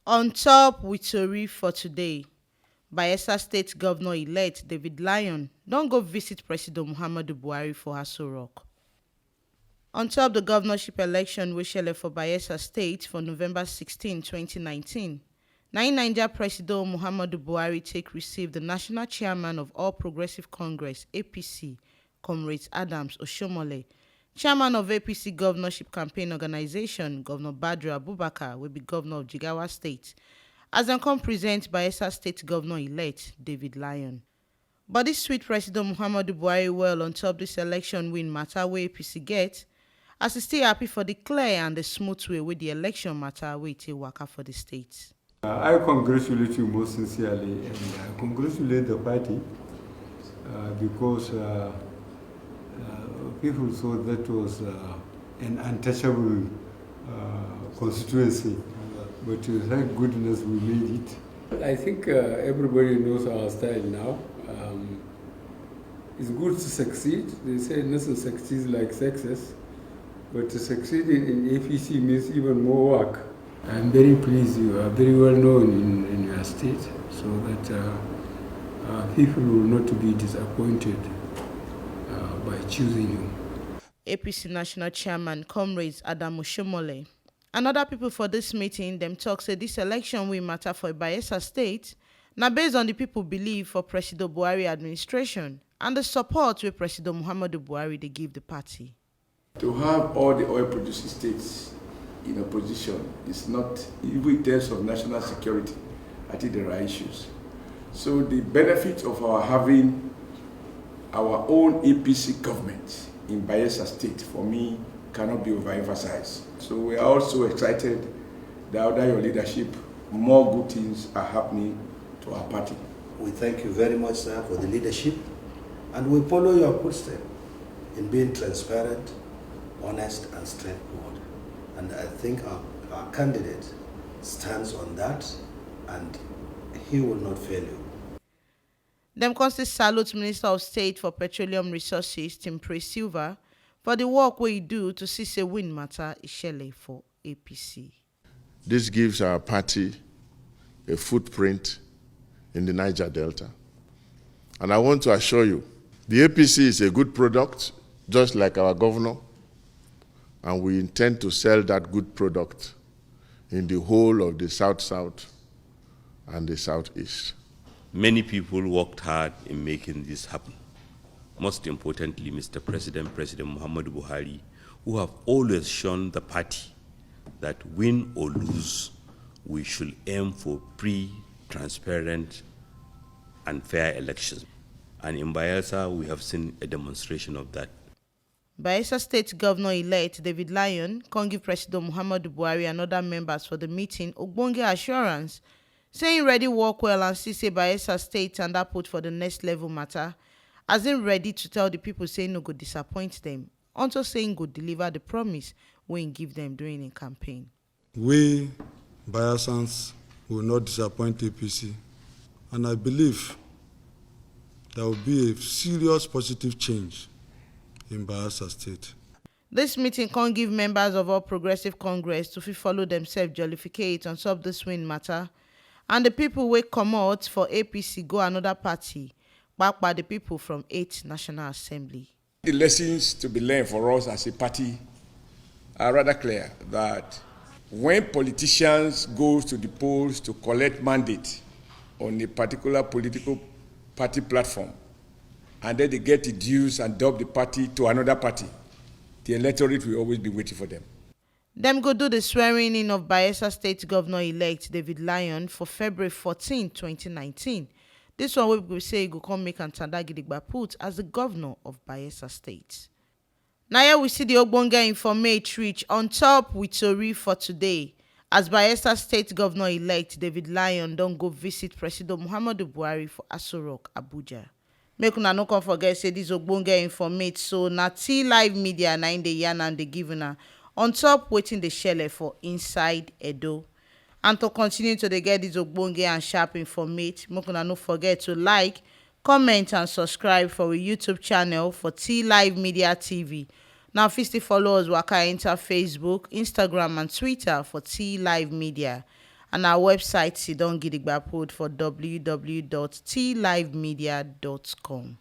On top with tori for today, Bayelsa State Governor-Elect David Lion don go visit Presido Muhammadu Buhari for Aso Rock. On top the governorship election wey shele for Bayelsa State for November 16, 2019, na im Naija Presido Muhammadu Buhari take receive the National Chairman of All Progressive Congress (APC), Comrade Adams Oshiomhole, Chairman of APC Governorship Campaign Organization, Governor Badru Abubakar, wey be Governor of Jigawa State, as dem come present Bayelsa State Governor-Elect David Lion. But dis sweet President Muhammadu Buhari well on top dis election win matter wey APC get, as e still happy for the clear and the smooth way wey the election matter wey e take waka for the state. I congratulate you most sincerely, and I congratulate the party because people thought that was an untouchable constituency, but thank goodness we made it. I think everybody knows our style now. It's good to succeed. They say nothing succeeds like success, but to succeed in APC means even more work. I'm very pleased you are very well known in your state, so that people will not be disappointed by choosing you. APC National Chairman Comrade Adams Oshiomhole and other people for this meeting, them talk say this election will matter for Bayelsa State now based on the people believe for Presido Buhari administration and the support wey Presido Muhammadu Buhari they give the party. To have all the oil producing states in opposition is not, even in terms of national security, I think there are issues. So the benefit of our having our own APC government in Bayelsa State, for me, cannot be overemphasized. So we are also excited that under your leadership, more good things are happening to our party. We thank you very much, sir, for the leadership, and we follow your footsteps in being transparent, honest, and straightforward. And I think our candidate stands on that, and he will not fail you. Dem constant salute Minister of State for Petroleum Resources, Tim Presido, for the work we do to see say win matter is shele for APC. This gives our party a footprint in the Niger Delta. And I want to assure you, the APC is a good product, just like our governor, and we intend to sell that good product in the whole of the South-South and the Southeast. Many people worked hard in making this happen. Most importantly, Mr. President, President Muhammadu Buhari, who have always shown the party that win or lose, we should aim for free, transparent, and fair elections. And in Bayelsa, we have seen a demonstration of that. Bayelsa State Governor-Elect David Lion can give President Muhammadu Buhari and other members for the meeting ogbonge assurance, saying ready work well and see say Bayelsa State and that put for the next level matter, as in ready to tell the people saying no go disappoint them, until saying go deliver the promise when give them during a campaign. We, Bayelsans, will not disappoint APC, and I believe there will be a serious positive change in Bayelsa State. This meeting can give members of All Progressive Congress to follow themselves jollificate on top this win matter, and the people wey come out for APC go another party, backed by the people from 8th National Assembly. The lessons to be learned for us as a party are rather clear, that when politicians go to the polls to collect mandate on a particular political party platform, and then they get the dues and dub the party to another party, the electorate will always be waiting for them. Them go do the swearing in of Bayelsa State Governor-Elect David Lion for February 14, 2019. This one we will say he go come make Ntanda Gidigba put as the governor of Bayelsa State. Now here we see the ogbonge informate reach on top with tori for today, as Bayelsa State Governor-Elect David Lion don't go visit Presido Muhammadu Buhari for Aso Rock, Abuja. Make una no come forget say this ogbonge informate so na T Live Media na in the yarn and the giver on top waiting the shele for inside Edo. And to continue to get this ogbonge and sharp informate, make una no forget to like, comment and subscribe for our YouTube channel for T Live Media TV. Now, first follow us waka enter Facebook, Instagram and Twitter for T Live Media. and our website sidongidigba pod for www.tlivemedia.com.